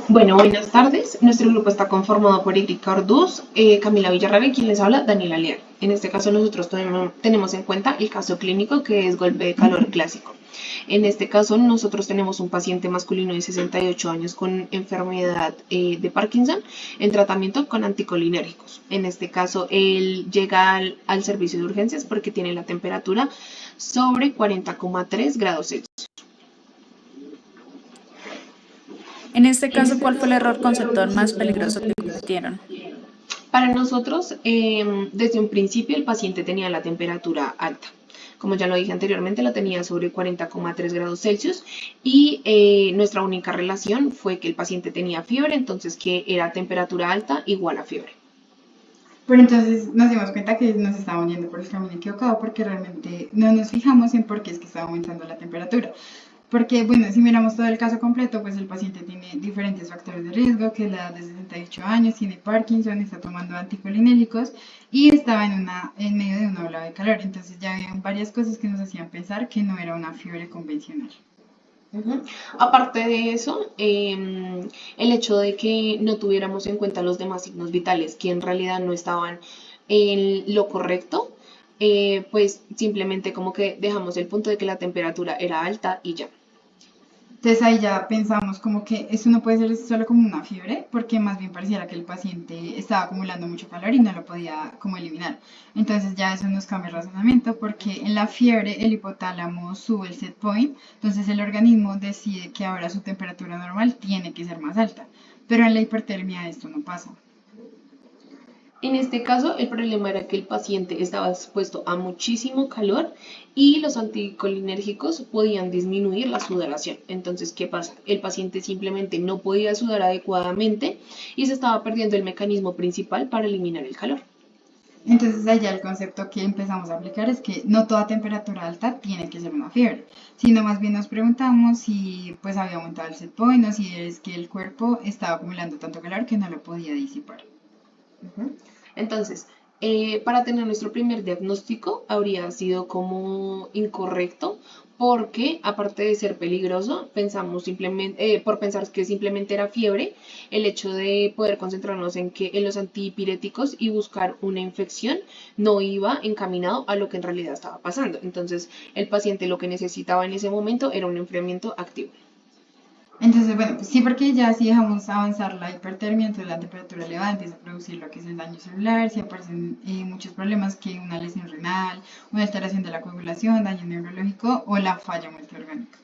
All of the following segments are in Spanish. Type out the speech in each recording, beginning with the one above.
Bueno, buenas tardes. Nuestro grupo está conformado por Erika Orduz, Camila Villarreal y quien les habla, Daniela Leal. En este caso nosotros tenemos en cuenta el caso clínico que es golpe de calor clásico. En este caso nosotros tenemos un paciente masculino de 68 años con enfermedad de Parkinson en tratamiento con anticolinérgicos. En este caso él llega al servicio de urgencias porque tiene la temperatura sobre 40,3 grados Celsius. En este caso, ¿cuál fue el error conceptual más peligroso que cometieron? Para nosotros, desde un principio el paciente tenía la temperatura alta. Como ya lo dije anteriormente, la tenía sobre 40,3 grados Celsius y nuestra única relación fue que el paciente tenía fiebre, entonces que era temperatura alta igual a fiebre. Pero entonces nos dimos cuenta que nos estábamos yendo por el camino equivocado porque realmente no nos fijamos en por qué es que estaba aumentando la temperatura. Porque, bueno, si miramos todo el caso completo, pues el paciente tiene diferentes factores de riesgo, que es la edad de 68 años, tiene Parkinson, está tomando anticolinérgicos y estaba en medio de una ola de calor. Entonces ya había varias cosas que nos hacían pensar que no era una fiebre convencional. Aparte de eso, el hecho de que no tuviéramos en cuenta los demás signos vitales, que en realidad no estaban en lo correcto, pues simplemente como que dejamos el punto de que la temperatura era alta y ya. Entonces ahí ya pensamos como que eso no puede ser solo como una fiebre, porque más bien pareciera que el paciente estaba acumulando mucho calor y no lo podía como eliminar. Entonces ya eso nos cambia el razonamiento, porque en la fiebre el hipotálamo sube el set point, entonces el organismo decide que ahora su temperatura normal tiene que ser más alta, pero en la hipertermia esto no pasa. En este caso, el problema era que el paciente estaba expuesto a muchísimo calor y los anticolinérgicos podían disminuir la sudoración. Entonces, ¿qué pasa? El paciente simplemente no podía sudar adecuadamente y se estaba perdiendo el mecanismo principal para eliminar el calor. Entonces allá el concepto que empezamos a aplicar es que no toda temperatura alta tiene que ser una fiebre, sino más bien nos preguntamos si pues había aumentado el set point o si es que el cuerpo estaba acumulando tanto calor que no lo podía disipar. Entonces, para tener nuestro primer diagnóstico habría sido como incorrecto porque aparte de ser peligroso, pensamos simplemente, por pensar que simplemente era fiebre, el hecho de poder concentrarnos en los antipiréticos y buscar una infección no iba encaminado a lo que en realidad estaba pasando. Entonces, el paciente lo que necesitaba en ese momento era un enfriamiento activo. Entonces, bueno, pues sí, porque ya si dejamos avanzar la hipertermia, entonces la temperatura elevada empieza a producir lo que es el daño celular, si aparecen muchos problemas que una lesión renal, una alteración de la coagulación, daño neurológico o la falla multiorgánica.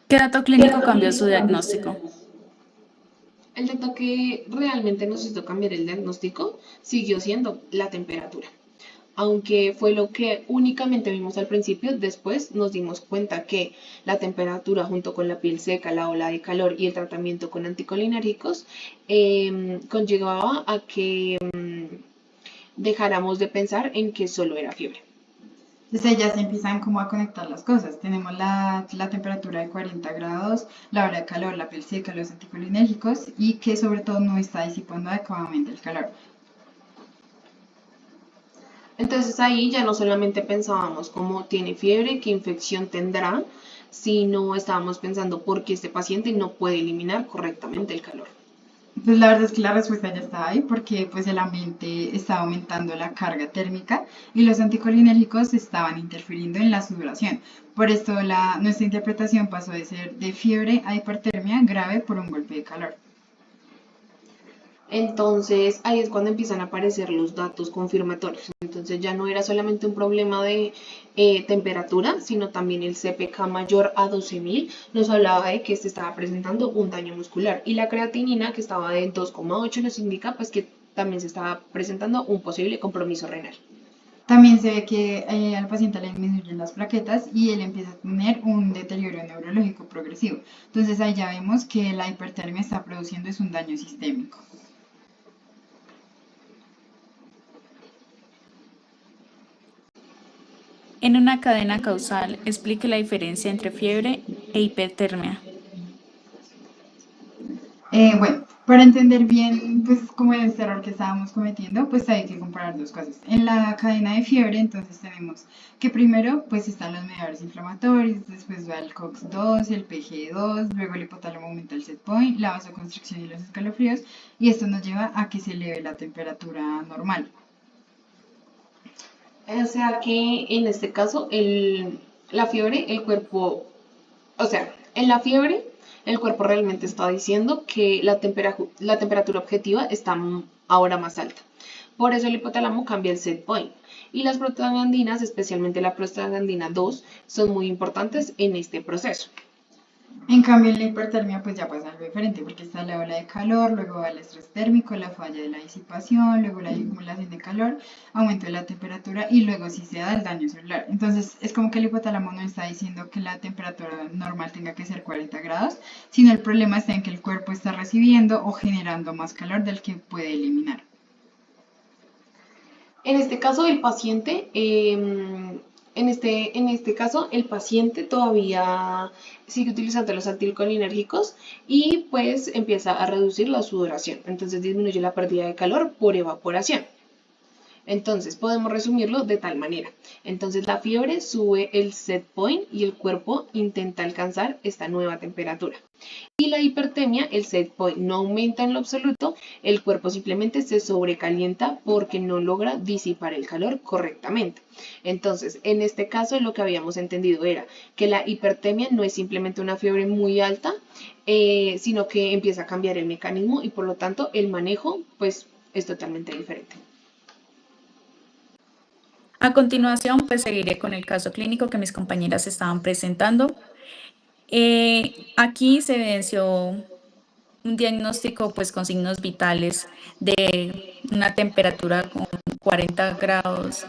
¿Qué dato clínico cambió su diagnóstico? El dato que realmente nos hizo cambiar el diagnóstico siguió siendo la temperatura. Aunque fue lo que únicamente vimos al principio, después nos dimos cuenta que la temperatura junto con la piel seca, la ola de calor y el tratamiento con anticolinérgicos conllevaba a que dejáramos de pensar en que solo era fiebre. Entonces ya se empiezan como a conectar las cosas. Tenemos la temperatura de 40 grados, la hora de calor, la piel seca, los anticolinérgicos y que sobre todo no está disipando adecuadamente el calor. Entonces ahí ya no solamente pensábamos cómo tiene fiebre, qué infección tendrá, sino estábamos pensando por qué este paciente no puede eliminar correctamente el calor. Pues la verdad es que la respuesta ya está ahí porque pues el ambiente está aumentando la carga térmica y los anticolinérgicos estaban interfiriendo en la sudoración. Por esto nuestra interpretación pasó de ser de fiebre a hipertermia grave por un golpe de calor. Entonces ahí es cuando empiezan a aparecer los datos confirmatorios. Entonces ya no era solamente un problema de temperatura, sino también el CPK mayor a 12.000 nos hablaba de que este estaba presentando un daño muscular y la creatinina que estaba de 2,8 nos indica pues que también se estaba presentando un posible compromiso renal. También se ve que al paciente le disminuyen las plaquetas y él empieza a tener un deterioro neurológico progresivo. Entonces ahí ya vemos que la hipertermia está produciendo es un daño sistémico. En una cadena causal, explique la diferencia entre fiebre e hipertermia. Bueno, para entender bien pues como en este error que estábamos cometiendo, pues hay que comparar dos cosas. En la cadena de fiebre, entonces tenemos que primero pues están los mediadores inflamatorios, después va el COX-2, el PGE2, luego el hipotálamo aumenta el set point, la vasoconstricción y los escalofríos, y esto nos lleva a que se eleve la temperatura normal. O sea que en este caso, la fiebre, el cuerpo, o sea, en la fiebre, el cuerpo realmente está diciendo que la temperatura objetiva está ahora más alta. Por eso el hipotálamo cambia el set point. Y las prostaglandinas, especialmente la prostaglandina 2, son muy importantes en este proceso. En cambio, en la hipertermia pues ya pasa algo diferente, porque está la ola de calor, luego va el estrés térmico, la falla de la disipación, luego la acumulación de calor, aumento de la temperatura y luego sí se da el daño celular. Entonces es como que el hipotálamo no está diciendo que la temperatura normal tenga que ser 40 grados, sino el problema está en que el cuerpo está recibiendo o generando más calor del que puede eliminar. En este caso, el paciente, en este caso, el paciente todavía sigue utilizando los anticolinérgicos y pues empieza a reducir la sudoración. Entonces disminuye la pérdida de calor por evaporación. Entonces podemos resumirlo de tal manera. Entonces la fiebre sube el set point y el cuerpo intenta alcanzar esta nueva temperatura. Y la hipertemia, el set point no aumenta en lo absoluto, el cuerpo simplemente se sobrecalienta porque no logra disipar el calor correctamente. Entonces, en este caso lo que habíamos entendido era que la hipertemia no es simplemente una fiebre muy alta, sino que empieza a cambiar el mecanismo y por lo tanto el manejo pues es totalmente diferente. A continuación, pues seguiré con el caso clínico que mis compañeras estaban presentando. Aquí se evidenció un diagnóstico pues con signos vitales de una temperatura con 40 grados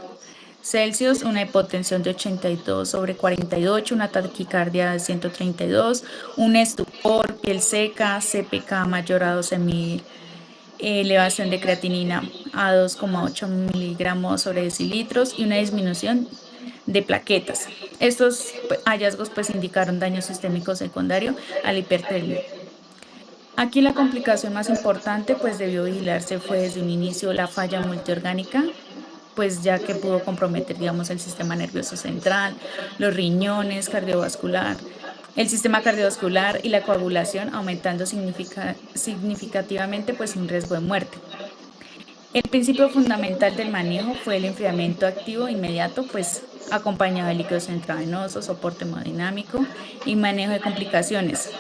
Celsius, una hipotensión de 82/48, una taquicardia de 132, un estupor, piel seca, CPK mayor a 12.000, elevación de creatinina a 2,8 miligramos sobre decilitros y una disminución de plaquetas. Estos hallazgos pues indicaron daño sistémico secundario a la hipertermia. Aquí la complicación más importante pues debió vigilarse fue desde un inicio la falla multiorgánica, pues ya que pudo comprometer, digamos, el sistema nervioso central, los riñones, cardiovascular, el sistema cardiovascular y la coagulación, aumentando significativamente pues un riesgo de muerte. El principio fundamental del manejo fue el enfriamiento activo inmediato, pues acompañado de líquidos intravenosos, soporte hemodinámico y manejo de complicaciones.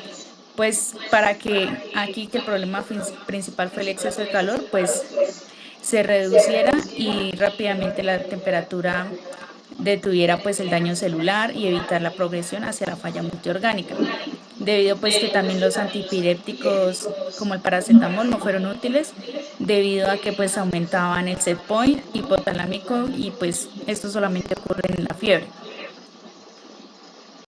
Pues para que aquí que el problema principal fue el exceso de calor, pues se reduciera y rápidamente la temperatura detuviera pues el daño celular y evitar la progresión hacia la falla multiorgánica. Debido pues que también los antiepilépticos como el paracetamol no fueron útiles debido a que pues aumentaban el set point hipotalámico y pues esto solamente ocurre en la fiebre.